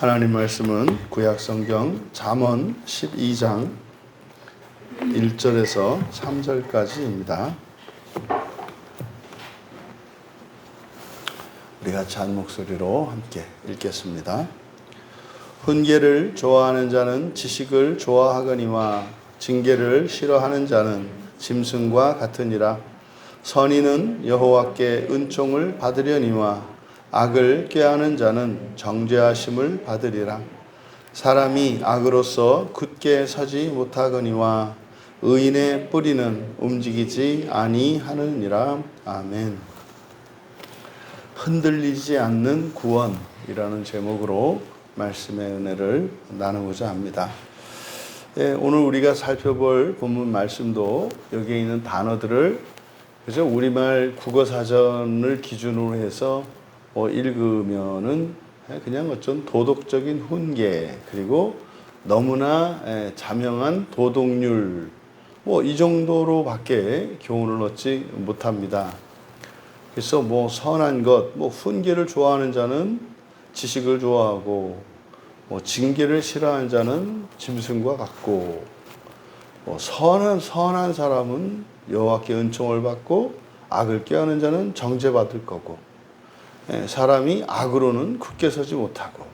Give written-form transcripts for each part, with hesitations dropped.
하나님 말씀은 구약성경 잠언 12장 1절에서 3절까지입니다. 우리 같이 한 목소리로 함께 읽겠습니다. 훈계를 좋아하는 자는 지식을 좋아하거니와 징계를 싫어하는 자는 짐승과 같으니라. 선인은 여호와께 은총을 받으려니와 악을 꾀하는 자는 정죄하심을 받으리라. 사람이 악으로서 굳게 서지 못하거니와 의인의 뿌리는 움직이지 아니하느니라. 아멘. 흔들리지 않는 구원이라는 제목으로 말씀의 은혜를 나누고자 합니다. 오늘 우리가 살펴볼 본문 말씀도 여기에 있는 단어들을 그죠? 우리말 국어사전을 기준으로 해서 읽으면은 그냥 어쩐 도덕적인 훈계, 그리고 너무나 자명한 도덕률, 이 정도로밖에 교훈을 얻지 못합니다. 그래서 선한 것, 훈계를 좋아하는 자는 지식을 좋아하고, 징계를 싫어하는 자는 짐승과 같고, 선한 사람은 여호와께 은총을 받고, 악을 꾀하는 자는 정죄받을 거고, 사람이 악으로는 굳게 서지 못하고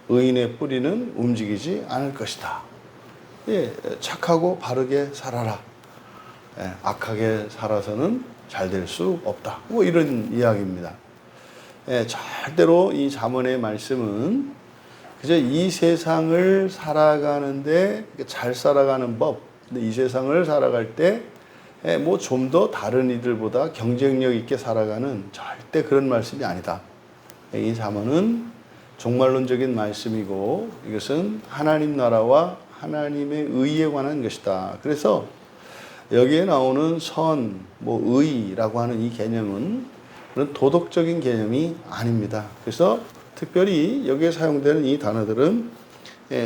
의인의 뿌리는 움직이지 않을 것이다. 착하고 바르게 살아라. 악하게 살아서는 잘 될 수 없다. 이런 이야기입니다. 절대로 이 잠언의 말씀은 그저 이 세상을 살아가는데 잘 살아가는 법, 근데 이 세상을 살아갈 때 좀 더 다른 이들보다 경쟁력 있게 살아가는 절대 그런 말씀이 아니다. 이 잠언은 종말론적인 말씀이고 이것은 하나님 나라와 하나님의 의에 관한 것이다. 그래서 여기에 나오는 선, 의라고 하는 이 개념은 그런 도덕적인 개념이 아닙니다. 그래서 특별히 여기에 사용되는 이 단어들은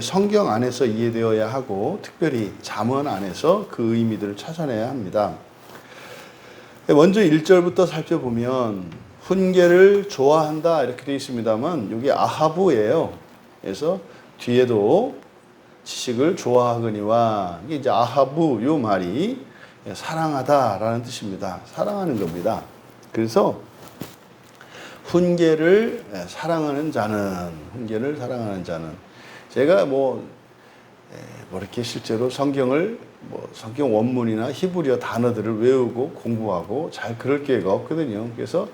성경 안에서 이해되어야 하고 특별히 잠언 안에서 그 의미들을 찾아내야 합니다. 먼저 1절부터 살펴보면 훈계를 좋아한다 이렇게 되어 있습니다만 여기 아하브예요. 그래서 뒤에도 지식을 좋아하거니와 이게 이제 아하브 요 말이 사랑하다라는 뜻입니다. 사랑하는 겁니다. 그래서 훈계를 사랑하는 자는 제가 이렇게 실제로 성경 원문이나 히브리어 단어들을 외우고 공부하고 잘 그럴 기회가 없거든요. 그래서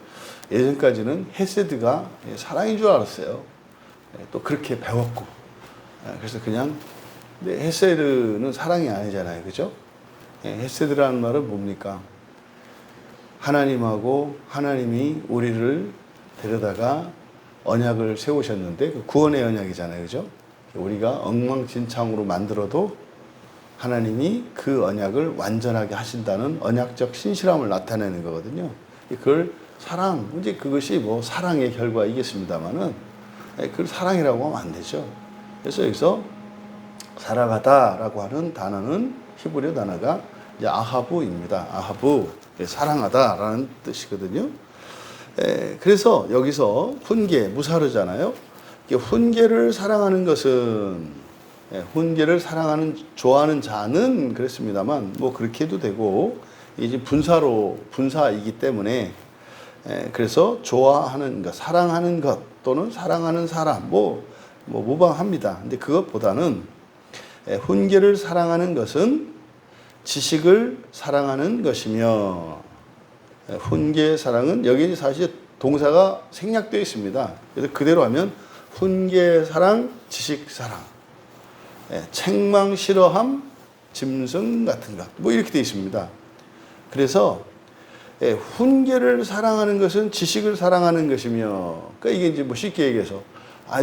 예전까지는 헤세드가 사랑인 줄 알았어요. 또 그렇게 배웠고. 그래서 근데 헤세드는 사랑이 아니잖아요. 그죠? 헤세드라는 말은 뭡니까? 하나님이 우리를 데려다가 언약을 세우셨는데 그 구원의 언약이잖아요. 그죠? 우리가 엉망진창으로 만들어도 하나님이 그 언약을 완전하게 하신다는 언약적 신실함을 나타내는 거거든요. 그걸 사랑, 이제 그것이 사랑의 결과이겠습니다만은 그걸 사랑이라고 하면 안 되죠. 그래서 여기서 사랑하다라고 하는 단어는 히브리어 단어가 이제 아하브입니다. 아하브, 사랑하다라는 뜻이거든요. 그래서 여기서 훈계, 무사르잖아요. 훈계를 사랑하는 것은 좋아하는 자는 그랬습니다만 그렇게 해도 되고 이제 분사이기 때문에 그래서 좋아하는 것, 사랑하는 것 또는 사랑하는 사람 무방합니다. 근데 그것보다는 훈계를 사랑하는 것은 지식을 사랑하는 것이며 훈계의 사랑은 여기 사실 동사가 생략되어 있습니다. 그래서 그대로 하면 훈계 사랑, 지식 사랑, 책망 싫어함, 짐승 같은 것 이렇게 되어 있습니다. 그래서 훈계를 사랑하는 것은 지식을 사랑하는 것이며, 그러니까 이게 이제 쉽게 얘기해서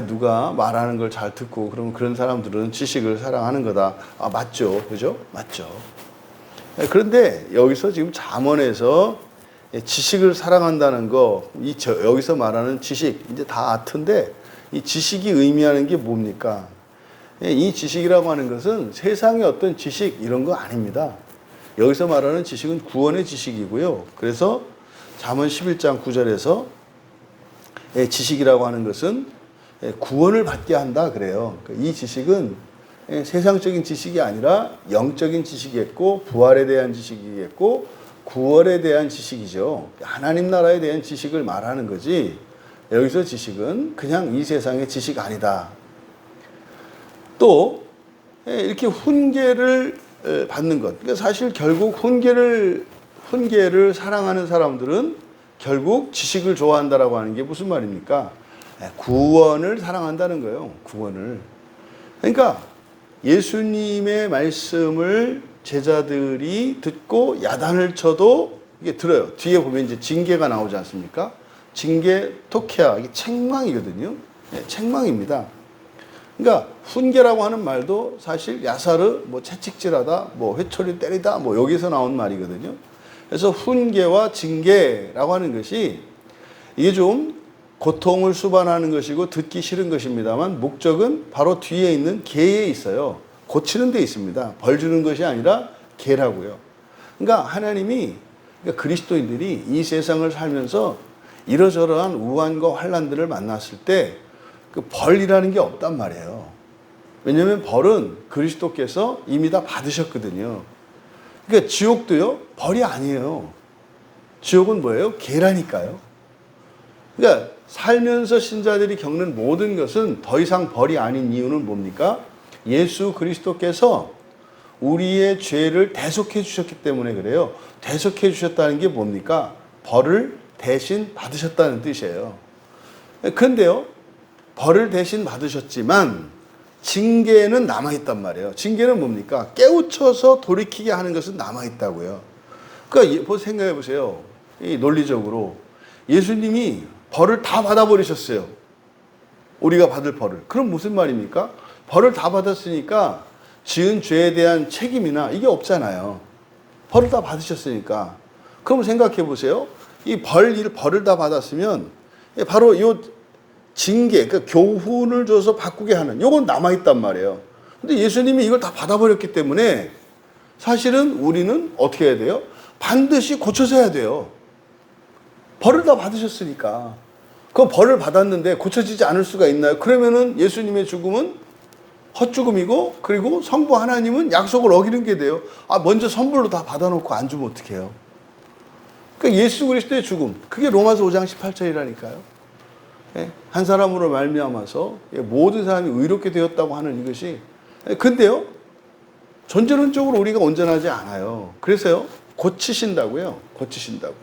누가 말하는 걸 잘 듣고 그러면 그런 사람들은 지식을 사랑하는 거다. 맞죠, 그죠? 맞죠. 그런데 여기서 지금 잠언에서 지식을 사랑한다는 거, 여기서 말하는 지식 이제 다 아트인데 이 지식이 의미하는 게 뭡니까? 이 지식이라고 하는 것은 세상의 어떤 지식 이런 거 아닙니다. 여기서 말하는 지식은 구원의 지식이고요. 그래서 잠언 11장 9절에서 지식이라고 하는 것은 구원을 받게 한다 그래요. 이 지식은 세상적인 지식이 아니라 영적인 지식이겠고 부활에 대한 지식이겠고 구원에 대한 지식이죠. 하나님 나라에 대한 지식을 말하는 거지 여기서 지식은 그냥 이 세상의 지식 아니다. 또 이렇게 훈계를 받는 것. 그러니까 사실 결국 훈계를 사랑하는 사람들은 결국 지식을 좋아한다라고 하는 게 무슨 말입니까? 구원을 사랑한다는 거예요. 구원을. 그러니까 예수님의 말씀을 제자들이 듣고 야단을 쳐도 이게 들어요. 뒤에 보면 이제 징계가 나오지 않습니까? 징계, 토케아, 이게 책망이거든요. 책망입니다. 그러니까 훈계라고 하는 말도 사실 야사르, 뭐 채찍질하다, 뭐 회초리 때리다, 뭐 여기서 나온 말이거든요. 그래서 훈계와 징계라고 하는 것이 이게 좀 고통을 수반하는 것이고 듣기 싫은 것입니다만 목적은 바로 뒤에 있는 계에 있어요. 고치는 데 있습니다. 벌 주는 것이 아니라 계라고요. 그러니까 하나님이 그러니까 그리스도인들이 이 세상을 살면서 이러저러한 우환과 환란들을 만났을 때 그 벌이라는 게 없단 말이에요. 왜냐하면 벌은 그리스도께서 이미 다 받으셨거든요. 그러니까 지옥도요, 벌이 아니에요. 지옥은 뭐예요? 계라니까요. 그러니까 살면서 신자들이 겪는 모든 것은 더 이상 벌이 아닌 이유는 뭡니까? 예수 그리스도께서 우리의 죄를 대속해 주셨기 때문에 그래요. 대속해 주셨다는 게 뭡니까? 벌을 대신 받으셨다는 뜻이에요. 그런데요, 벌을 대신 받으셨지만 징계는 남아있단 말이에요. 징계는 뭡니까? 깨우쳐서 돌이키게 하는 것은 남아있다고요. 그러니까 생각해 보세요. 이 논리적으로 예수님이 벌을 다 받아버리셨어요. 우리가 받을 벌을. 그럼 무슨 말입니까? 벌을 다 받았으니까 지은 죄에 대한 책임이나 이게 없잖아요. 벌을 다 받으셨으니까. 그럼 생각해 보세요. 이 벌을 다 받았으면 바로 이 징계, 그러니까 교훈을 줘서 바꾸게 하는 요건 남아있단 말이에요. 근데 예수님이 이걸 다 받아버렸기 때문에 사실은 우리는 어떻게 해야 돼요? 반드시 고쳐서 해야 돼요. 벌을 다 받으셨으니까. 그 벌을 받았는데 고쳐지지 않을 수가 있나요? 그러면은 예수님의 죽음은 헛죽음이고 그리고 성부 하나님은 약속을 어기는 게 돼요. 먼저 선불로 다 받아놓고 안 주면 어떡해요? 그러니까 예수 그리스도의 죽음, 그게 로마서 5장 18절이라니까요. 한 사람으로 말미암아서 모든 사람이 의롭게 되었다고 하는 이것이 근데요 전제론적으로 우리가 온전하지 않아요. 그래서요 고치신다고요. 고치신다고.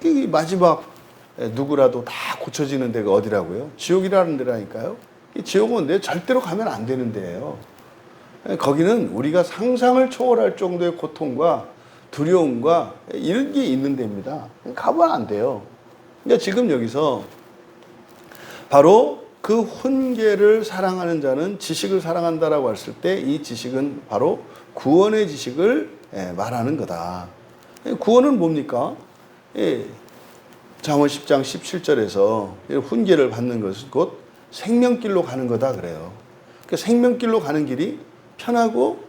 이 마지막 누구라도 다 고쳐지는 데가 어디라고요? 지옥이라는 데라니까요. 이 지옥은 내 절대로 가면 안 되는 데예요. 거기는 우리가 상상을 초월할 정도의 고통과 두려움과 이런 게 있는 데입니다. 가면 안 돼요. 그러니까 지금 여기서 바로 그 훈계를 사랑하는 자는 지식을 사랑한다라고 했을 때 이 지식은 바로 구원의 지식을 말하는 거다. 구원은 뭡니까? 잠언 10장 17절에서 훈계를 받는 것은 곧 생명길로 가는 거다 그래요. 그 생명길로 가는 길이 편하고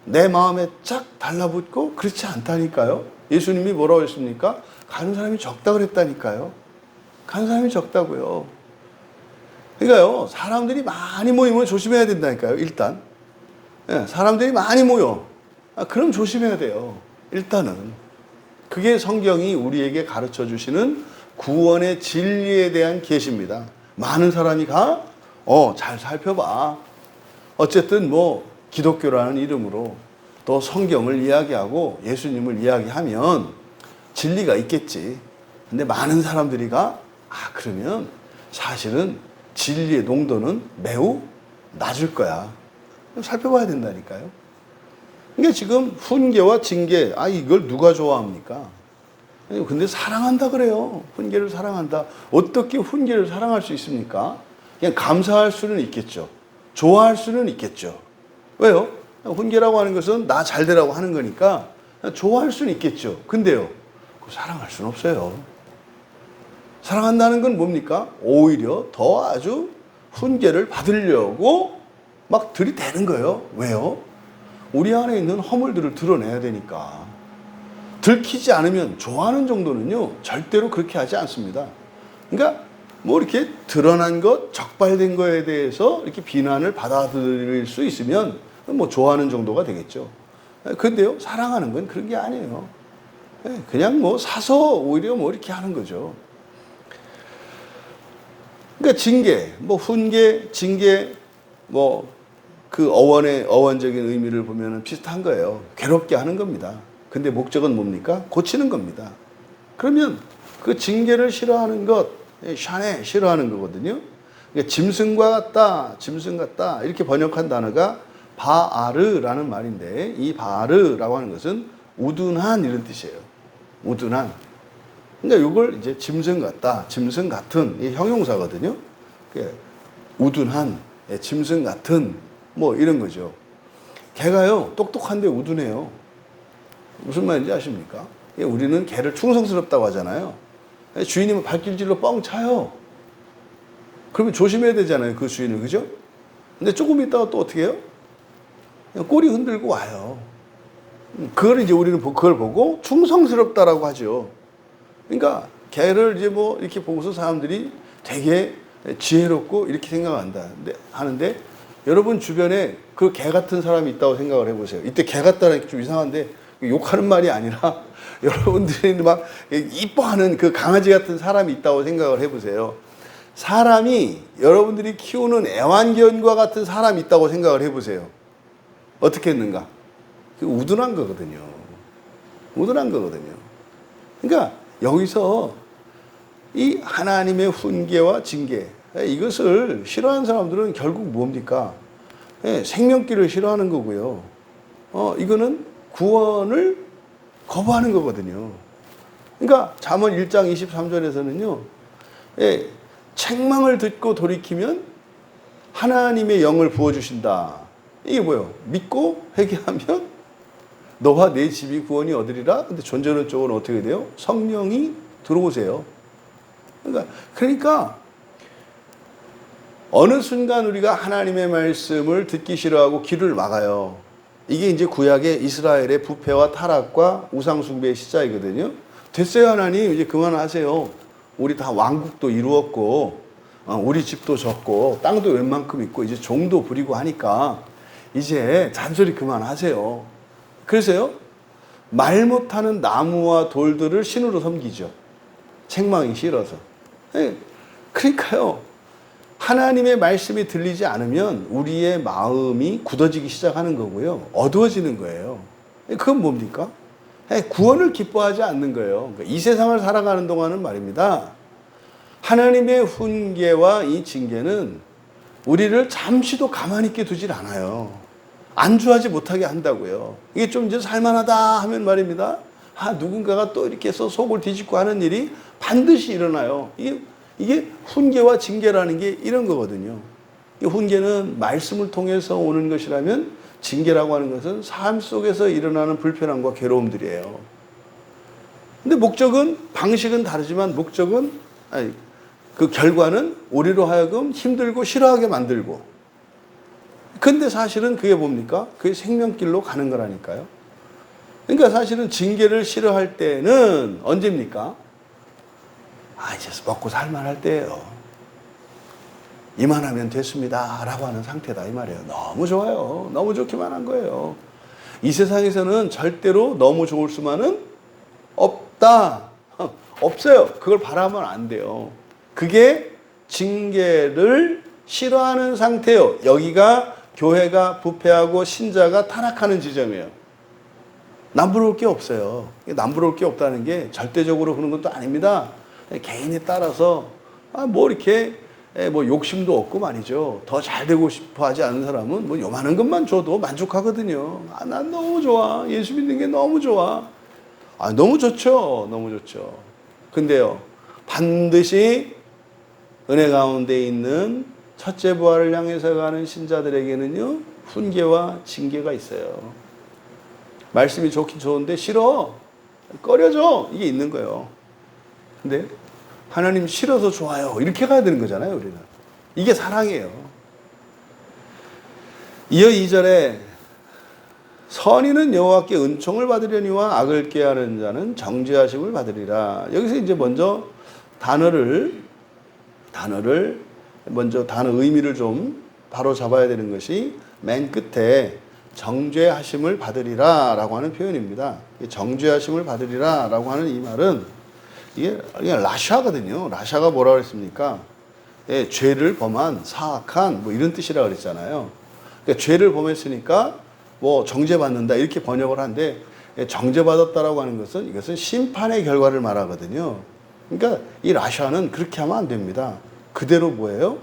내 마음에 쫙 달라붙고 그렇지 않다니까요. 예수님이 뭐라고 했습니까? 가는 사람이 적다 그랬다니까요. 가는 사람이 적다고요. 그러니까요, 사람들이 많이 모이면 조심해야 된다니까요, 일단. 사람들이 많이 모여. 그럼 조심해야 돼요, 일단은. 그게 성경이 우리에게 가르쳐 주시는 구원의 진리에 대한 계시입니다. 많은 사람이 가, 잘 살펴봐. 어쨌든 뭐, 기독교라는 이름으로 또 성경을 이야기하고 예수님을 이야기하면 진리가 있겠지. 근데 많은 사람들이 가, 그러면 사실은 진리의 농도는 매우 낮을 거야. 살펴봐야 된다니까요. 그러니까 지금 훈계와 징계, 이걸 누가 좋아합니까? 근데 사랑한다 그래요. 훈계를 사랑한다. 어떻게 훈계를 사랑할 수 있습니까? 그냥 감사할 수는 있겠죠. 좋아할 수는 있겠죠. 왜요? 훈계라고 하는 것은 나 잘 되라고 하는 거니까 좋아할 수는 있겠죠. 근데요, 사랑할 수는 없어요. 사랑한다는 건 뭡니까? 오히려 더 아주 훈계를 받으려고 막 들이대는 거예요. 왜요? 우리 안에 있는 허물들을 드러내야 되니까. 들키지 않으면 좋아하는 정도는요, 절대로 그렇게 하지 않습니다. 그러니까 뭐 이렇게 드러난 것, 적발된 거에 대해서 이렇게 비난을 받아들일 수 있으면 뭐 좋아하는 정도가 되겠죠. 근데요, 사랑하는 건 그런 게 아니에요. 그냥 뭐 사서 오히려 뭐 이렇게 하는 거죠. 그러니까 징계, 뭐 훈계, 징계, 뭐 그 어원적인 의미를 보면은 비슷한 거예요. 괴롭게 하는 겁니다. 근데 목적은 뭡니까? 고치는 겁니다. 그러면 그 징계를 싫어하는 것, 샤네 싫어하는 거거든요. 그러니까 짐승과 같다, 짐승 같다 이렇게 번역한 단어가 바아르라는 말인데, 이 바아르라고 하는 것은 우둔한 이런 뜻이에요. 우둔한. 그러니까 이걸 이제 짐승 같다, 짐승 같은 이 형용사거든요. 우둔한, 짐승 같은 뭐 이런 거죠. 개가요 똑똑한데 우둔해요. 무슨 말인지 아십니까? 우리는 개를 충성스럽다고 하잖아요. 주인이면 발길질로 뻥 차요. 그러면 조심해야 되잖아요, 그 주인을. 그죠? 근데 조금 있다가 또 어떻게 해요? 그냥 꼬리 흔들고 와요. 그걸 이제 우리는 그걸 보고 충성스럽다라고 하죠. 그러니까 개를 이제 뭐 이렇게 보고서 사람들이 되게 지혜롭고 이렇게 생각한다 하는데, 여러분 주변에 그 개 같은 사람이 있다고 생각을 해보세요. 이때 개 같다는 게 좀 이상한데 욕하는 말이 아니라 여러분들이 막 이뻐하는 그 강아지 같은 사람이 있다고 생각을 해보세요. 사람이 여러분들이 키우는 애완견과 같은 사람이 있다고 생각을 해보세요. 어떻게 했는가? 우둔한 거거든요. 우둔한 거거든요. 그러니까 여기서 이 하나님의 훈계와 징계, 이것을 싫어하는 사람들은 결국 뭡니까? 생명길을 싫어하는 거고요. 이거는 구원을 거부하는 거거든요. 그러니까 잠언 1장 23절에서는요. 책망을 듣고 돌이키면 하나님의 영을 부어주신다. 이게 뭐예요? 믿고 회개하면 너와 내 집이 구원이 얻으리라. 근데 존재론 쪽은 어떻게 돼요? 성령이 들어오세요. 그러니까 어느 순간 우리가 하나님의 말씀을 듣기 싫어하고 귀를 막아요. 이게 이제 구약의 이스라엘의 부패와 타락과 우상숭배의 시작이거든요. 됐어요, 하나님. 이제 그만하세요. 우리 다 왕국도 이루었고, 우리 집도 졌고, 땅도 웬만큼 있고, 이제 종도 부리고 하니까, 이제 잔소리 그만하세요. 그래서요, 말 못하는 나무와 돌들을 신으로 섬기죠. 책망이 싫어서. 그러니까요, 하나님의 말씀이 들리지 않으면 우리의 마음이 굳어지기 시작하는 거고요. 어두워지는 거예요. 그건 뭡니까? 구원을 기뻐하지 않는 거예요. 그러니까 이 세상을 살아가는 동안은 말입니다. 하나님의 훈계와 이 징계는 우리를 잠시도 가만히 있게 두질 않아요. 안주하지 못하게 한다고요. 이게 좀 이제 살만하다 하면 말입니다. 누군가가 또 이렇게 해서 속을 뒤집고 하는 일이 반드시 일어나요. 이게 훈계와 징계라는 게 이런 거거든요. 이 훈계는 말씀을 통해서 오는 것이라면, 징계라고 하는 것은 삶 속에서 일어나는 불편함과 괴로움들이에요. 근데 목적은, 방식은 다르지만 목적은, 그 결과는 우리로 하여금 힘들고 싫어하게 만들고. 근데 사실은 그게 뭡니까? 그게 생명길로 가는 거라니까요. 그러니까 사실은 징계를 싫어할 때는 언제입니까? 이제 먹고 살만할 때예요. 이만하면 됐습니다 라고 하는 상태다 이 말이에요. 너무 좋아요. 너무 좋기만 한 거예요. 이 세상에서는 절대로 너무 좋을 수만은 없다. 없어요. 그걸 바라면 안 돼요. 그게 징계를 싫어하는 상태예요. 여기가 교회가 부패하고 신자가 타락하는 지점이에요. 남부러울 게 없어요. 남부러울 게 없다는 게 절대적으로 그런 것도 아닙니다. 개인에 따라서 뭐 이렇게 뭐 욕심도 없고 말이죠. 더 잘 되고 싶어 하지 않는 사람은 뭐 요만한 것만 줘도 만족하거든요. 난 너무 좋아. 예수 믿는 게 너무 좋아. 너무 좋죠. 너무 좋죠. 근데요, 반드시 은혜 가운데 있는 첫째 부활을 향해서 가는 신자들에게는요, 훈계와 징계가 있어요. 말씀이 좋긴 좋은데 싫어. 꺼려져. 이게 있는 거예요. 근데 하나님 싫어서 좋아요. 이렇게 가야 되는 거잖아요, 우리는. 이게 사랑이에요. 이어 2절에 선인은 여호와께 은총을 받으려니와 악을 꾀하는 자는 정죄하심을 받으리라. 여기서 이제 먼저 단어를 단어를 먼저 단어 의미를 좀 바로 잡아야 되는 것이 맨 끝에 정죄하심을 받으리라 라고 하는 표현입니다. 정죄하심을 받으리라 라고 하는 이 말은 이게 라샤거든요. 라샤가 뭐라 그랬습니까? 예, 죄를 범한 사악한 뭐 이런 뜻이라 그랬잖아요. 그러니까 죄를 범했으니까 뭐 정죄받는다 이렇게 번역을 한데 예, 정죄받았다라고 하는 것은 이것은 심판의 결과를 말하거든요. 그러니까 이 라샤는 그렇게 하면 안 됩니다. 그대로 뭐예요?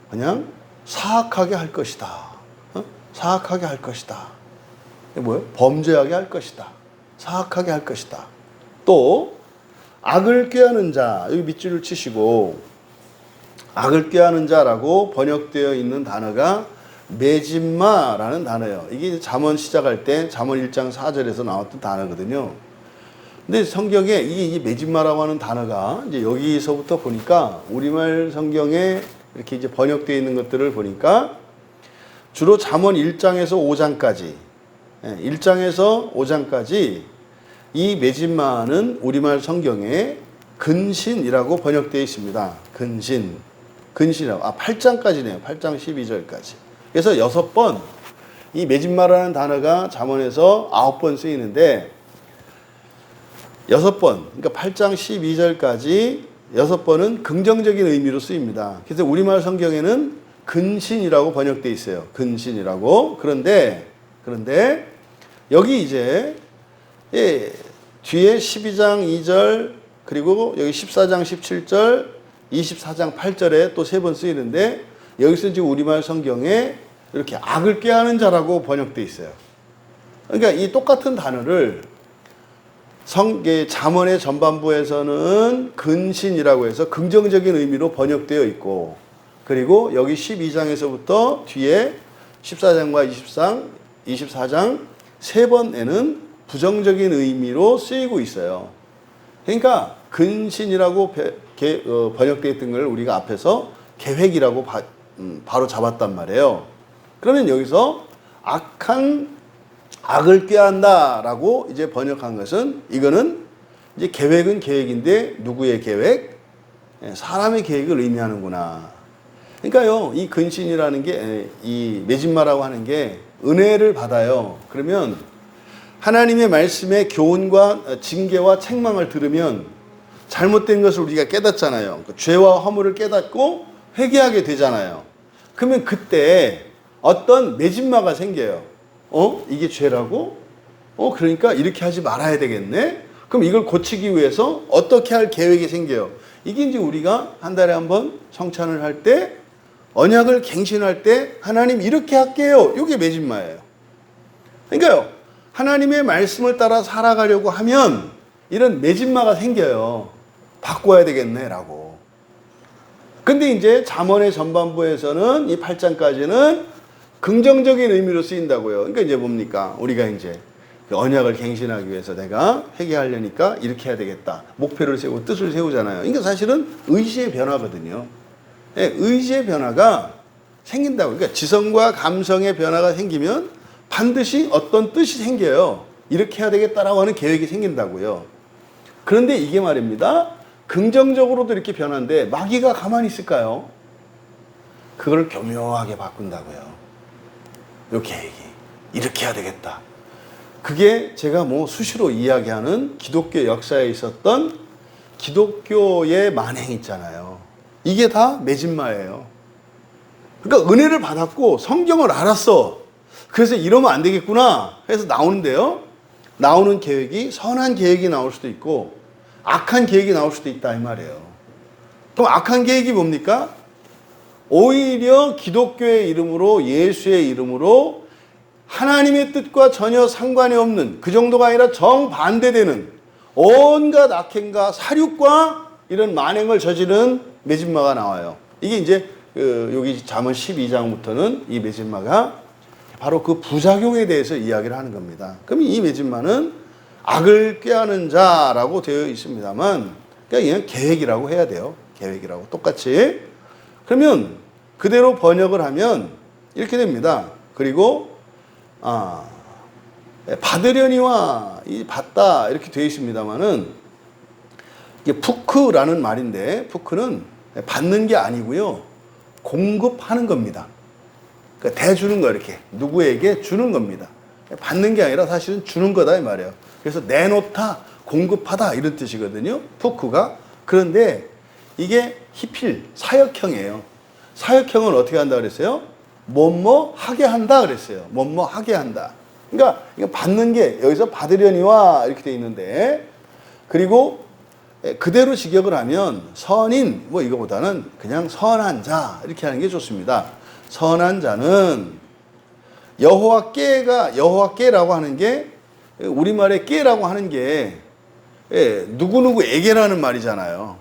그냥 사악하게 할 것이다. 사악하게 할 것이다. 이게 뭐예요? 범죄하게 할 것이다. 사악하게 할 것이다. 또 악을 꾀하는 자, 여기 밑줄을 치시고 악을 꾀하는 자라고 번역되어 있는 단어가 메집마라는 단어예요. 이게 잠언 시작할 때 잠언 1장 4절에서 나왔던 단어거든요. 근데 성경에 이 메집마라고 하는 단어가 이제 여기서부터 보니까 우리말 성경에 이렇게 이제 번역되어 있는 것들을 보니까 주로 잠언 1장에서 5장까지 1장에서 5장까지 이 메집마는 우리말 성경에 근신이라고 번역되어 있습니다. 근신이라고. 8장까지네요. 8장 12절까지. 그래서 6번 이 메집마라는 단어가 잠언에서 9번 쓰이는데 6번, 그러니까 8장 12절까지 6번은 긍정적인 의미로 쓰입니다. 그래서 우리말 성경에는 근신이라고 번역되어 있어요. 근신이라고. 그런데 여기 이제 예, 뒤에 12장 2절 그리고 여기 14장 17절 24장 8절에 또 3번 쓰이는데 여기서 지금 우리말 성경에 이렇게 악을 꾀하는 자라고 번역되어 있어요. 그러니까 이 똑같은 단어를 잠언의 전반부에서는 근신이라고 해서 긍정적인 의미로 번역되어 있고 그리고 여기 12장에서부터 뒤에 14장과 24장 3번에는 부정적인 의미로 쓰이고 있어요. 그러니까 근신이라고 번역되어 있던 걸 우리가 앞에서 계획이라고 바로 잡았단 말이에요. 그러면 여기서 악을 꾀한다라고 이제 번역한 것은 이거는 이제 계획은 계획인데 누구의 계획? 사람의 계획을 의미하는구나. 그러니까요, 이 근신이라는 게 이 메집마라고 하는 게 은혜를 받아요. 그러면 하나님의 말씀의 교훈과 징계와 책망을 들으면 잘못된 것을 우리가 깨닫잖아요. 죄와 허물을 깨닫고 회개하게 되잖아요. 그러면 그때 어떤 메집마가 생겨요. 이게 죄라고? 그러니까 이렇게 하지 말아야 되겠네? 그럼 이걸 고치기 위해서 어떻게 할 계획이 생겨요? 이게 이제 우리가 한 달에 한 번 성찬을 할 때, 언약을 갱신할 때, 하나님 이렇게 할게요. 이게 메집마예요. 그러니까요, 하나님의 말씀을 따라 살아가려고 하면 이런 메집마가 생겨요. 바꿔야 되겠네, 라고. 근데 이제 잠언의 전반부에서는 이 8장까지는 긍정적인 의미로 쓰인다고요. 그러니까 이제 뭡니까? 우리가 이제 언약을 갱신하기 위해서 내가 회개하려니까 이렇게 해야 되겠다. 목표를 세우고 뜻을 세우잖아요. 그러니까 사실은 의지의 변화거든요. 네, 의지의 변화가 생긴다고. 그러니까 지성과 감성의 변화가 생기면 반드시 어떤 뜻이 생겨요. 이렇게 해야 되겠다라고 하는 계획이 생긴다고요. 그런데 이게 말입니다. 긍정적으로도 이렇게 변하는데 마귀가 가만히 있을까요? 그걸 교묘하게 바꾼다고요. 요 계획이 이렇게 해야 되겠다. 그게 제가 뭐 수시로 이야기하는 기독교 역사에 있었던 기독교의 만행 있잖아요. 이게 다 메집마예요. 그러니까 은혜를 받았고 성경을 알았어. 그래서 이러면 안 되겠구나 해서 나오는데요. 나오는 계획이 선한 계획이 나올 수도 있고 악한 계획이 나올 수도 있다 이 말이에요. 그럼 악한 계획이 뭡니까? 오히려 기독교의 이름으로 예수의 이름으로 하나님의 뜻과 전혀 상관이 없는 그 정도가 아니라 정반대되는 온갖 악행과 사륙과 이런 만행을 저지른 메집마가 나와요. 이게 이제 여기 잠언 12장부터는 이 메집마가 바로 그 부작용에 대해서 이야기를 하는 겁니다. 그럼 이 메집마는 악을 꾀하는 자라고 되어 있습니다만 그러니까 그냥 계획이라고 해야 돼요. 계획이라고 똑같이. 그러면 그대로 번역을 하면 이렇게 됩니다. 그리고 받으려니와 이 받다 이렇게 되어 있습니다만은 이게 푸크라는 말인데 푸크는 받는 게 아니고요. 공급하는 겁니다. 그러니까 대주는 거 이렇게 누구에게 주는 겁니다. 받는 게 아니라 사실은 주는 거다 이 말이에요. 그래서 내놓다, 공급하다 이런 뜻이거든요. 푸크가. 그런데 이게 히필, 사역형이에요. 사역형은 어떻게 한다 그랬어요? 뭐뭐 하게 한다 그랬어요. 뭐뭐 하게 한다. 그러니까 이거 받는 게 여기서 받으려니와 이렇게 돼 있는데, 그리고 그대로 직역을 하면 선인 뭐 이거보다는 그냥 선한 자 이렇게 하는 게 좋습니다. 선한 자는 여호와께라고 하는 게 우리말에 께라고 하는 게 누구누구에게라는 말이잖아요.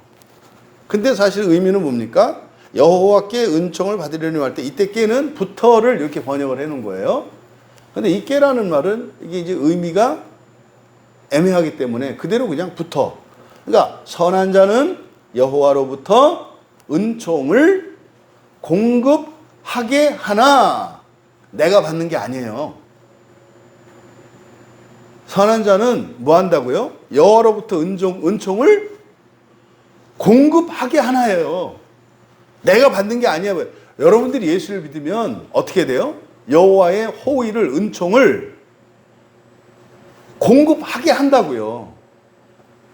근데 사실 의미는 뭡니까? 여호와께 은총을 받으려니 할 때 이때 께는 부터를 이렇게 번역을 해 놓은 거예요. 근데 이 께라는 말은 이게 이제 의미가 애매하기 때문에 그대로 그냥 부터. 그러니까 선한 자는 여호와로부터 은총을 공급하게 하나, 내가 받는 게 아니에요. 선한 자는 뭐 한다고요? 여호와로부터 은총을 공급하게 하나예요. 내가 받는 게 아니야. 여러분들이 예수를 믿으면 어떻게 돼요? 여호와의 호의를, 은총을 공급하게 한다고요.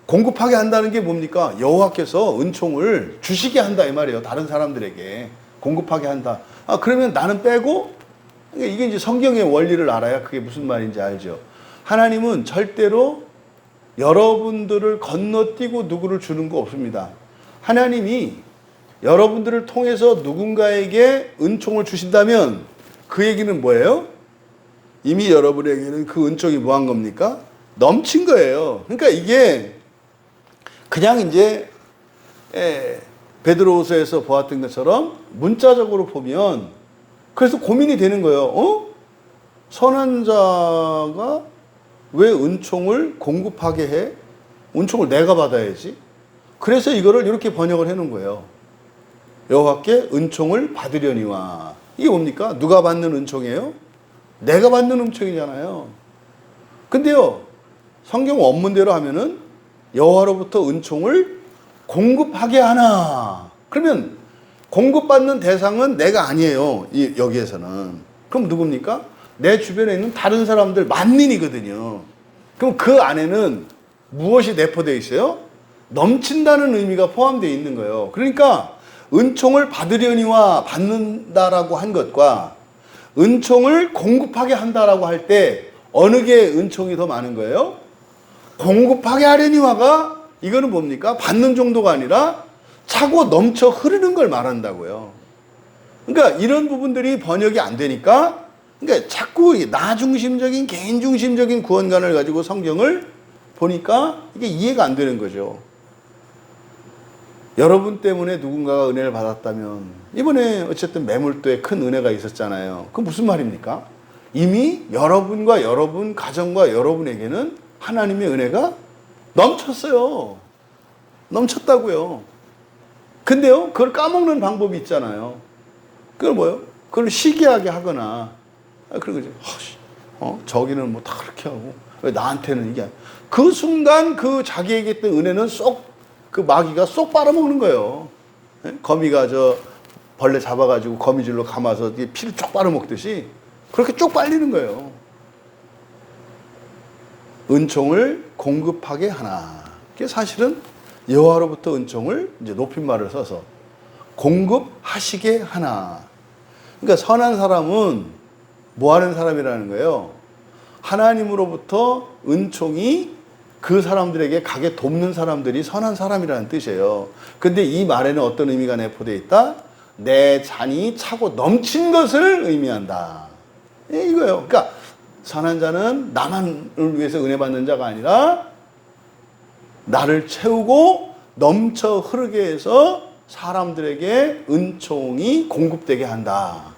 공급하게 한다는 게 뭡니까? 여호와께서 은총을 주시게 한다 이 말이에요. 다른 사람들에게 공급하게 한다. 아, 그러면 나는 빼고, 이게 이제 성경의 원리를 알아야 그게 무슨 말인지 알죠. 하나님은 절대로 여러분들을 건너뛰고 누구를 주는 거 없습니다. 하나님이 여러분들을 통해서 누군가에게 은총을 주신다면 그 얘기는 뭐예요? 이미 여러분에게는 그 은총이 뭐한 겁니까? 넘친 거예요. 그러니까 이게 그냥 이제 베드로후서에서 보았던 것처럼 문자적으로 보면 그래서 고민이 되는 거예요. 선한 자가 왜 은총을 공급하게 해? 은총을 내가 받아야지. 그래서 이거를 이렇게 번역을 해 놓은 거예요. 여호와께 은총을 받으려니와. 이게 뭡니까? 누가 받는 은총이에요? 내가 받는 은총이잖아요. 근데요, 성경 원문대로 하면은 여호와로부터 은총을 공급하게 하나. 그러면 공급받는 대상은 내가 아니에요. 여기에서는. 그럼 누굽니까? 내 주변에 있는 다른 사람들 만민이거든요. 그럼 그 안에는 무엇이 내포되어 있어요? 넘친다는 의미가 포함되어 있는 거예요. 그러니까 은총을 받으려니와 받는다라고 한 것과 은총을 공급하게 한다라고 할 때 어느 게 은총이 더 많은 거예요? 공급하게 하려니와가 이거는 뭡니까? 받는 정도가 아니라 차고 넘쳐 흐르는 걸 말한다고요. 그러니까 이런 부분들이 번역이 안 되니까, 그러니까 자꾸 나 중심적인, 개인 중심적인 구원관을 가지고 성경을 보니까 이게 이해가 안 되는 거죠. 여러분 때문에 누군가가 은혜를 받았다면, 이번에 어쨌든 매물도에 큰 은혜가 있었잖아요. 그건 무슨 말입니까? 이미 여러분과 여러분 가정과 여러분에게는 하나님의 은혜가 넘쳤어요. 넘쳤다고요. 근데요, 그걸 까먹는 방법이 있잖아요. 그걸 뭐요? 그걸 시기하게 하거나, 그런 거죠. 저기는 뭐 다 그렇게 하고, 왜 나한테는 이게. 그 순간 그 자기에게 있던 은혜는 그 마귀가 쏙 빨아먹는 거예요. 거미가 벌레 잡아가지고 거미줄로 감아서 피를 쭉 빨아먹듯이 그렇게 쭉 빨리는 거예요. 은총을 공급하게 하나. 그게 사실은 여호와로부터 은총을 이제 높임말을 써서 공급하시게 하나. 그러니까 선한 사람은 뭐 하는 사람이라는 거예요? 하나님으로부터 은총이 그 사람들에게 가게 돕는 사람들이 선한 사람이라는 뜻이에요. 근데 이 말에는 어떤 의미가 내포되어 있다? 내 잔이 차고 넘친 것을 의미한다. 이거예요. 그러니까 선한 자는 나만을 위해서 은혜 받는 자가 아니라 나를 채우고 넘쳐 흐르게 해서 사람들에게 은총이 공급되게 한다.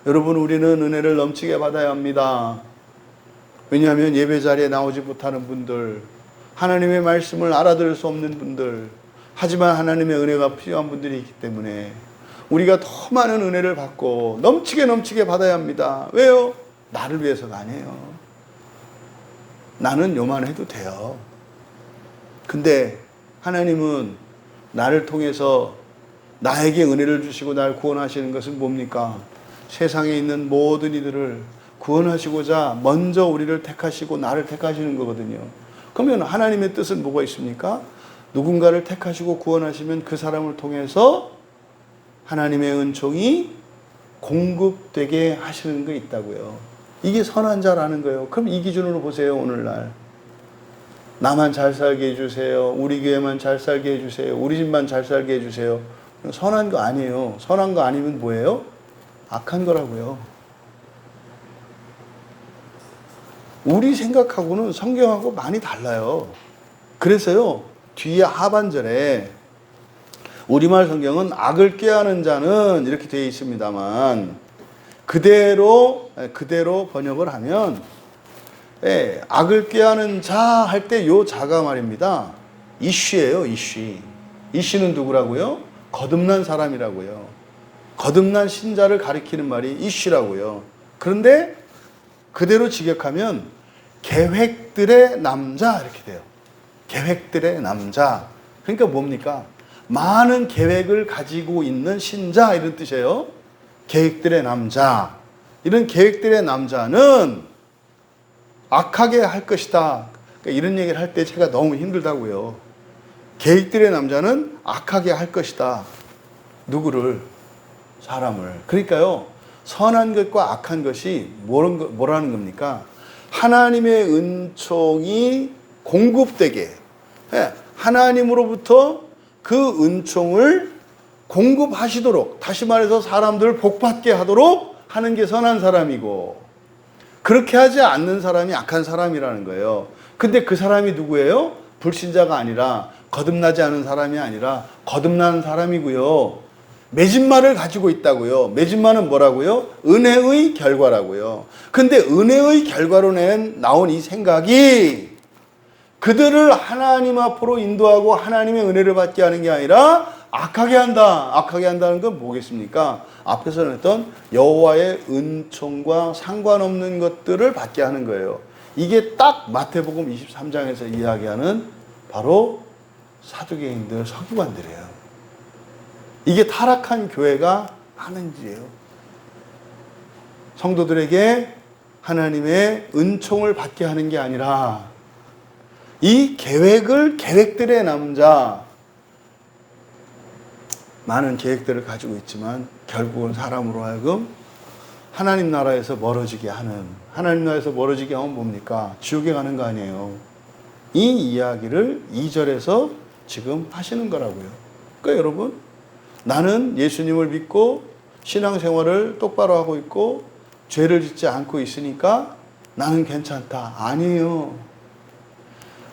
여러분, 우리는 은혜를 넘치게 받아야 합니다. 왜냐하면 예배 자리에 나오지 못하는 분들, 하나님의 말씀을 알아들을 수 없는 분들, 하지만 하나님의 은혜가 필요한 분들이 있기 때문에 우리가 더 많은 은혜를 받고 넘치게 받아야 합니다. 왜요? 나를 위해서가 아니에요. 나는 요만해도 돼요. 근데 하나님은 나를 통해서 나에게 은혜를 주시고 날 구원하시는 것은 뭡니까? 세상에 있는 모든 이들을 구원하시고자 먼저 우리를 택하시고 나를 택하시는 거거든요. 그러면 하나님의 뜻은 뭐가 있습니까? 누군가를 택하시고 구원하시면 그 사람을 통해서 하나님의 은총이 공급되게 하시는 게 있다고요. 이게 선한 자라는 거예요. 그럼 이 기준으로 보세요. 오늘날 나만 잘 살게 해주세요. 우리 교회만 잘 살게 해주세요. 우리 집만 잘 살게 해주세요. 선한 거 아니에요. 선한 거 아니면 뭐예요? 악한 거라고요. 우리 생각하고는 성경하고 많이 달라요. 그래서요, 뒤에 하반절에 우리말 성경은 악을 꾀하는 자는 이렇게 되어 있습니다만 그대로 번역을 하면 악을 꾀하는 자 할 때 요 자가 말입니다. 이쉬예요, 이쉬. 이쉬는 누구라고요? 거듭난 사람이라고요. 거듭난 신자를 가리키는 말이 이쉬라고요. 그런데 그대로 직역하면 계획들의 남자 이렇게 돼요. 계획들의 남자. 그러니까 뭡니까? 많은 계획을 가지고 있는 신자 이런 뜻이에요. 계획들의 남자. 이런 계획들의 남자는 악하게 할 것이다. 그러니까 이런 얘기를 할 때 제가 너무 힘들다고요. 계획들의 남자는 악하게 할 것이다. 누구를? 사람을. 그러니까요. 선한 것과 악한 것이 뭐라는 겁니까? 하나님의 은총이 공급되게 하나님으로부터 그 은총을 공급하시도록, 다시 말해서 사람들을 복받게 하도록 하는 게 선한 사람이고, 그렇게 하지 않는 사람이 악한 사람이라는 거예요. 근데 그 사람이 누구예요? 불신자가 아니라, 거듭나지 않은 사람이 아니라 거듭난 사람이고요. 매진말을 가지고 있다고요. 매진말은 뭐라고요? 은혜의 결과라고요. 근데 은혜의 결과로 나온 이 생각이 그들을 하나님 앞으로 인도하고 하나님의 은혜를 받게 하는 게 아니라 악하게 한다. 악하게 한다는 건 뭐겠습니까? 앞에서 했던 여호와의 은총과 상관없는 것들을 받게 하는 거예요. 이게 딱 마태복음 23장에서 이야기하는 바로 사두개인들, 서기관들이에요. 이게 타락한 교회가 하는 일이에요. 성도들에게 하나님의 은총을 받게 하는 게 아니라 이 계획들의 남자, 많은 계획들을 가지고 있지만 결국은 사람으로 하여금 하나님 나라에서 멀어지게 하는, 하나님 나라에서 멀어지게 하면 뭡니까? 지옥에 가는 거 아니에요. 이 이야기를 2절에서 지금 하시는 거라고요. 그러니까 여러분, 나는 예수님을 믿고 신앙생활을 똑바로 하고 있고 죄를 짓지 않고 있으니까 나는 괜찮다. 아니에요.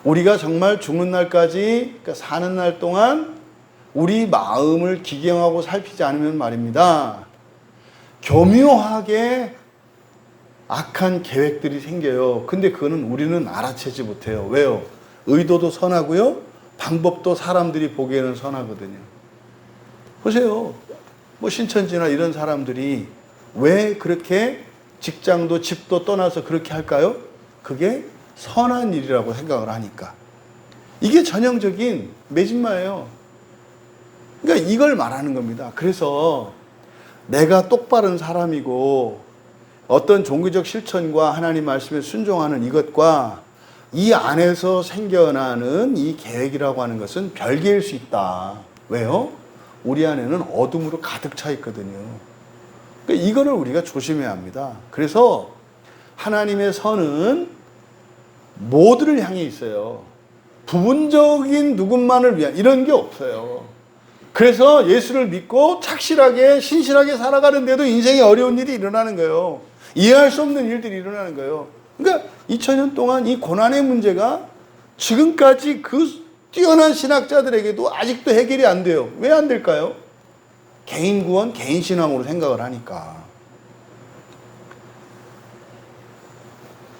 우리가 정말 죽는 날까지, 그러니까 사는 날 동안 우리 마음을 기경하고 살피지 않으면 말입니다, 교묘하게 악한 계획들이 생겨요. 근데 그거는 우리는 알아채지 못해요. 왜요? 의도도 선하고요, 방법도 사람들이 보기에는 선하거든요. 보세요. 뭐 신천지나 이런 사람들이 왜 그렇게 직장도 집도 떠나서 그렇게 할까요? 그게 선한 일이라고 생각을 하니까. 이게 전형적인 매진마예요. 그러니까 이걸 말하는 겁니다. 그래서 내가 똑바른 사람이고 어떤 종교적 실천과 하나님 말씀에 순종하는 이것과 이 안에서 생겨나는 이 계획이라고 하는 것은 별개일 수 있다. 왜요? 우리 안에는 어둠으로 가득 차 있거든요. 그러니까 이거를 우리가 조심해야 합니다. 그래서 하나님의 선은 모두를 향해 있어요. 부분적인 누군만을 위한 이런 게 없어요. 그래서 예수를 믿고 착실하게 신실하게 살아가는데도 인생에 어려운 일이 일어나는 거예요. 이해할 수 없는 일들이 일어나는 거예요. 그러니까 2000년 동안 이 고난의 문제가 지금까지 그 뛰어난 신학자들에게도 아직도 해결이 안 돼요. 왜 안 될까요? 개인 구원, 개인 신앙으로 생각을 하니까.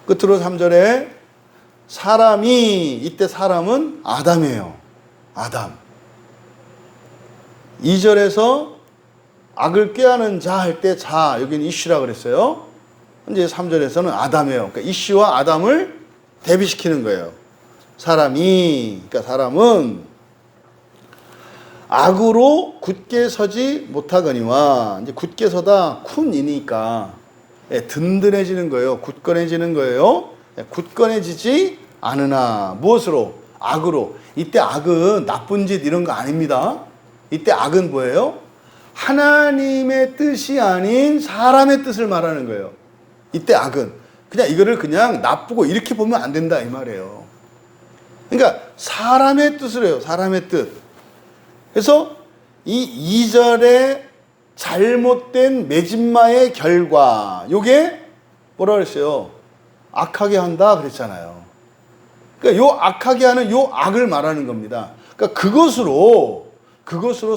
끝으로 3절에 사람이, 이때 사람은 아담이에요. 아담. 2절에서 악을 꾀하는 자 할 때 자, 여기는 이슈라 그랬어요. 이제 3절에서는 아담이에요. 그러니까 이슈와 아담을 대비시키는 거예요. 사람이, 그러니까 사람은 악으로 굳게 서지 못하거니와, 이제 굳게 서다 쿤이니까 든든해지는 거예요. 굳건해지는 거예요. 굳건해지지 않으나. 무엇으로? 악으로. 이때 악은 나쁜 짓 이런 거 아닙니다. 이때 악은 뭐예요? 하나님의 뜻이 아닌 사람의 뜻을 말하는 거예요. 이때 악은 그냥 이거를 그냥 나쁘고 이렇게 보면 안 된다 이 말이에요. 그러니까 사람의 뜻을 해요. 사람의 뜻. 그래서 이 2절에 잘못된 매진마의 결과, 요게 뭐라 그랬어요? 악하게 한다 그랬잖아요. 그러니까 요 악하게 하는 요 악을 말하는 겁니다. 그러니까 그것으로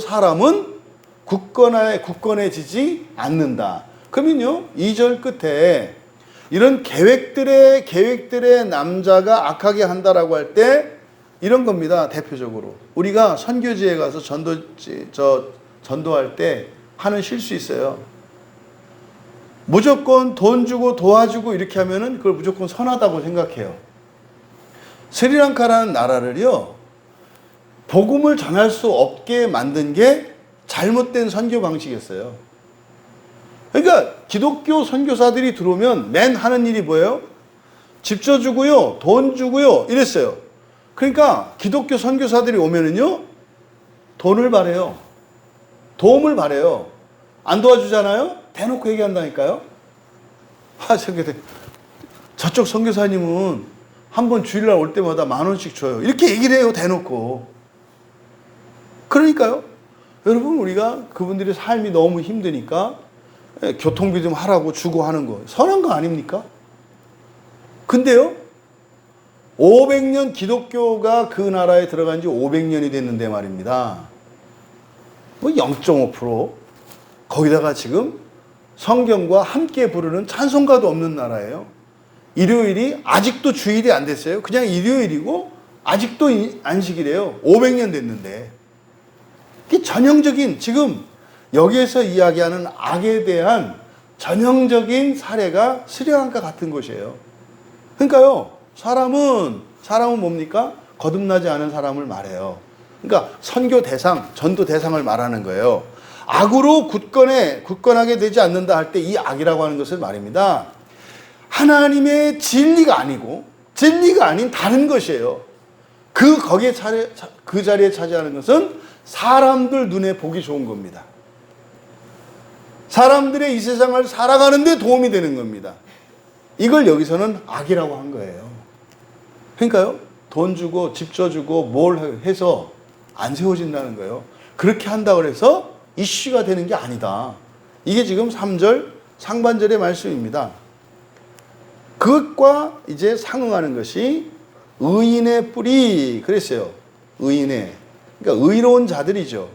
사람은 굳건해지지 않는다. 그러면요, 2절 끝에 이런 계획들의 남자가 악하게 한다라고 할 때 이런 겁니다. 대표적으로 우리가 선교지에 가서 전도할 때 하는 실수 있어요. 무조건 돈 주고 도와주고 이렇게 하면은 그걸 무조건 선하다고 생각해요. 스리랑카라는 나라를요, 복음을 전할 수 없게 만든 게 잘못된 선교 방식이었어요. 그러니까 기독교 선교사들이 들어오면 맨 하는 일이 뭐예요? 집 줘주고요, 돈 주고요, 이랬어요. 그러니까 기독교 선교사들이 오면은요, 돈을 바래요. 도움을 바래요. 안 도와주잖아요? 대놓고 얘기한다니까요? 저쪽 선교사님은 한 번 주일날 올 때마다 10,000원씩 줘요. 이렇게 얘기를 해요, 대놓고. 그러니까요, 여러분, 우리가 그분들의 삶이 너무 힘드니까 교통비 좀 하라고 주고 하는 거 선한 거 아닙니까? 근데요, 500년 기독교가 그 나라에 들어간 지 500년이 됐는데 말입니다. 뭐 0.5%? 거기다가 지금 성경과 함께 부르는 찬송가도 없는 나라예요. 일요일이 아직도 주일이 안 됐어요. 그냥 일요일이고 아직도 안식이래요. 500년 됐는데. 이게 전형적인, 지금 여기에서 이야기하는 악에 대한 전형적인 사례가 스리랑카 같은 곳이에요. 그러니까요, 사람은 뭡니까? 거듭나지 않은 사람을 말해요. 그러니까 선교 대상, 전도 대상을 말하는 거예요. 악으로 굳건하게 되지 않는다 할 때 이 악이라고 하는 것을 말입니다. 하나님의 진리가 아니고, 진리가 아닌 다른 것이에요. 그 자리에 차지하는 것은 사람들 눈에 보기 좋은 겁니다. 사람들의 이 세상을 살아가는 데 도움이 되는 겁니다. 이걸 여기서는 악이라고 한 거예요. 그러니까요, 돈 주고 집 줘주고 뭘 해서 안 세워진다는 거예요. 그렇게 한다고 해서 이슈가 되는 게 아니다. 이게 지금 3절 상반절의 말씀입니다. 그것과 이제 상응하는 것이 의인의 뿌리 그랬어요. 의인의, 그러니까 의로운 자들이죠.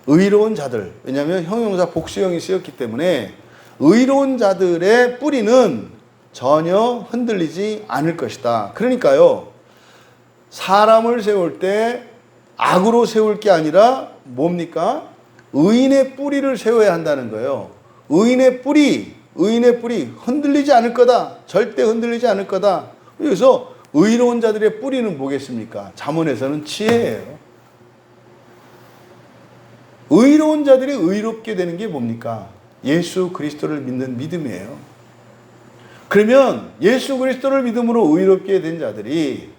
의로운 자들. 왜냐하면 형용사 복수형이 쓰였기 때문에 의로운 자들의 뿌리는 전혀 흔들리지 않을 것이다. 그러니까요, 사람을 세울 때 악으로 세울 게 아니라 뭡니까? 의인의 뿌리를 세워야 한다는 거예요. 의인의 뿌리 흔들리지 않을 거다. 절대 흔들리지 않을 거다. 그래서 의로운 자들의 뿌리는 뭐겠습니까? 잠언에서는 지혜예요. 의로운 자들이 의롭게 되는 게 뭡니까? 예수 그리스도를 믿는 믿음이에요. 그러면 예수 그리스도를 믿음으로 의롭게 된 자들이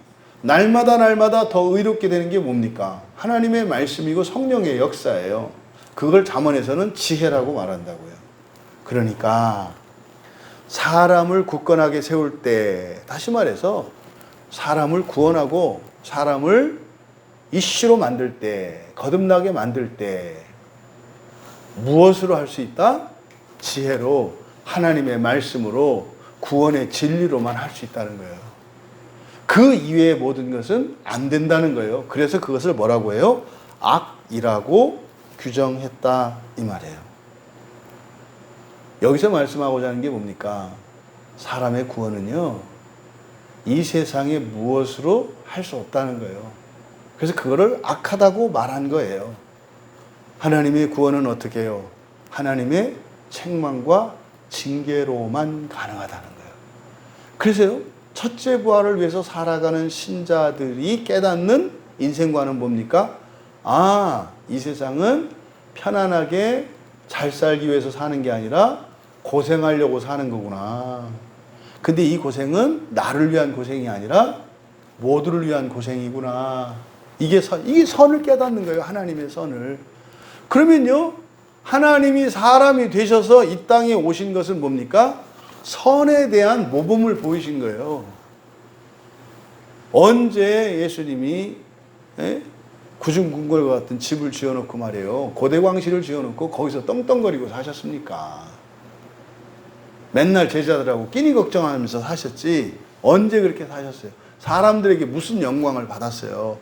날마다 더 의롭게 되는 게 뭡니까? 하나님의 말씀이고 성령의 역사예요. 그걸 잠언에서는 지혜라고 말한다고요. 그러니까 사람을 굳건하게 세울 때, 다시 말해서 사람을 구원하고 사람을 이슈로 만들 때, 거듭나게 만들 때 무엇으로 할 수 있다? 지혜로, 하나님의 말씀으로, 구원의 진리로만 할 수 있다는 거예요. 그 이외의 모든 것은 안 된다는 거예요. 그래서 그것을 뭐라고 해요? 악이라고 규정했다 이 말이에요. 여기서 말씀하고자 하는 게 뭡니까? 사람의 구원은요, 이 세상에 무엇으로 할 수 없다는 거예요. 그래서 그거를 악하다고 말한 거예요. 하나님의 구원은 어떻게 해요? 하나님의 책망과 징계로만 가능하다는 거예요. 그래서요, 첫째 부활을 위해서 살아가는 신자들이 깨닫는 인생관은 뭡니까? 이 세상은 편안하게 잘 살기 위해서 사는 게 아니라 고생하려고 사는 거구나. 근데 이 고생은 나를 위한 고생이 아니라 모두를 위한 고생이구나. 이게 선을 깨닫는 거예요. 하나님의 선을. 그러면요, 하나님이 사람이 되셔서 이 땅에 오신 것은 뭡니까? 선에 대한 모범을 보이신 거예요. 언제 예수님이 구중궁궐과 같은 집을 지어놓고 말이에요, 고대광실을 지어놓고 거기서 떵떵거리고 사셨습니까? 맨날 제자들하고 끼니 걱정하면서 사셨지 언제 그렇게 사셨어요? 사람들에게 무슨 영광을 받았어요?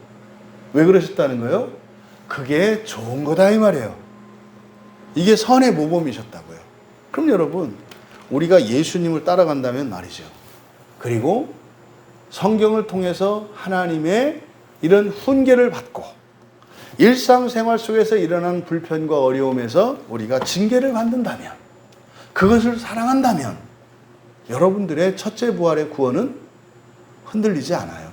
왜 그러셨다는 거예요? 그게 좋은 거다 이 말이에요. 이게 선의 모범이셨다고요. 그럼 여러분, 우리가 예수님을 따라간다면 말이죠, 그리고 성경을 통해서 하나님의 이런 훈계를 받고 일상생활 속에서 일어나는 불편과 어려움에서 우리가 징계를 받는다면, 그것을 사랑한다면 여러분들의 첫째 부활의 구원은 흔들리지 않아요.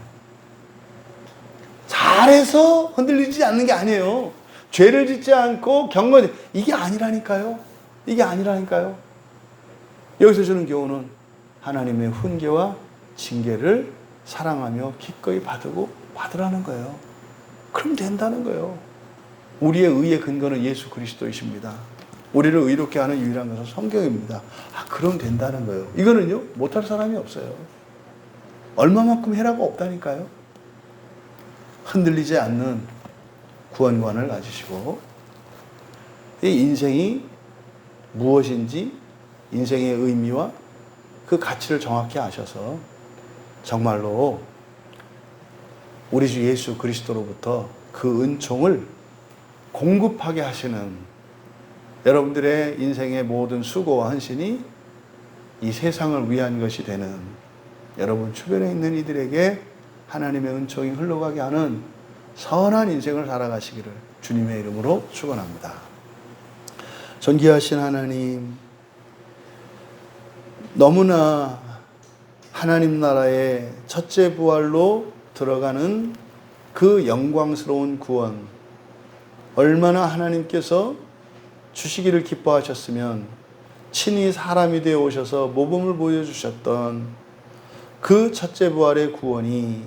잘해서 흔들리지 않는 게 아니에요. 죄를 짓지 않고 경건히, 이게 아니라니까요. 이게 아니라니까요. 여기서 주는 교훈은 하나님의 훈계와 징계를 사랑하며 기꺼이 받으라는 거예요. 그럼 된다는 거예요. 우리의 의의 근거는 예수 그리스도이십니다. 우리를 의롭게 하는 유일한 것은 성경입니다. 그럼 된다는 거예요. 이거는요, 못할 사람이 없어요. 얼마만큼 해라가 없다니까요. 흔들리지 않는 구원관을 가지시고, 이 인생이 무엇인지 인생의 의미와 그 가치를 정확히 아셔서 정말로 우리 주 예수 그리스도로부터 그 은총을 공급하게 하시는 여러분들의 인생의 모든 수고와 헌신이 이 세상을 위한 것이 되는, 여러분 주변에 있는 이들에게 하나님의 은총이 흘러가게 하는 선한 인생을 살아가시기를 주님의 이름으로 축원합니다. 존귀하신 하나님, 너무나 하나님 나라의 첫째 부활로 들어가는 그 영광스러운 구원, 얼마나 하나님께서 주시기를 기뻐하셨으면 친히 사람이 되어 오셔서 모범을 보여주셨던 그 첫째 부활의 구원이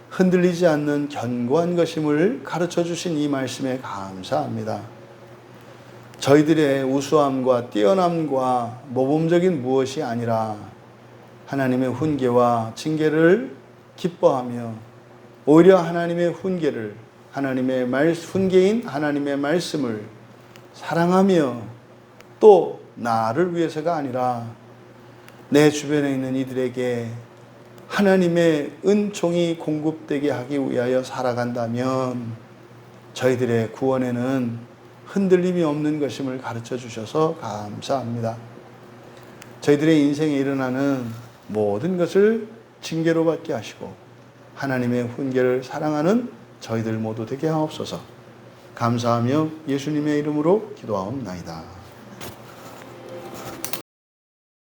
흔들리지 않는 견고한 것임을 가르쳐 주신 이 말씀에 감사합니다. 저희들의 우수함과 뛰어남과 모범적인 무엇이 아니라 하나님의 훈계와 징계를 기뻐하며 오히려 하나님의 훈계를, 훈계인 하나님의 말씀을 사랑하며 또 나를 위해서가 아니라 내 주변에 있는 이들에게 하나님의 은총이 공급되게 하기 위하여 살아간다면 저희들의 구원에는 흔들림이 없는 것임을 가르쳐 주셔서 감사합니다. 저희들의 인생에 일어나는 모든 것을 징계로 받게 하시고 하나님의 훈계를 사랑하는 저희들 모두 되게 하옵소서. 감사하며 예수님의 이름으로 기도하옵나이다.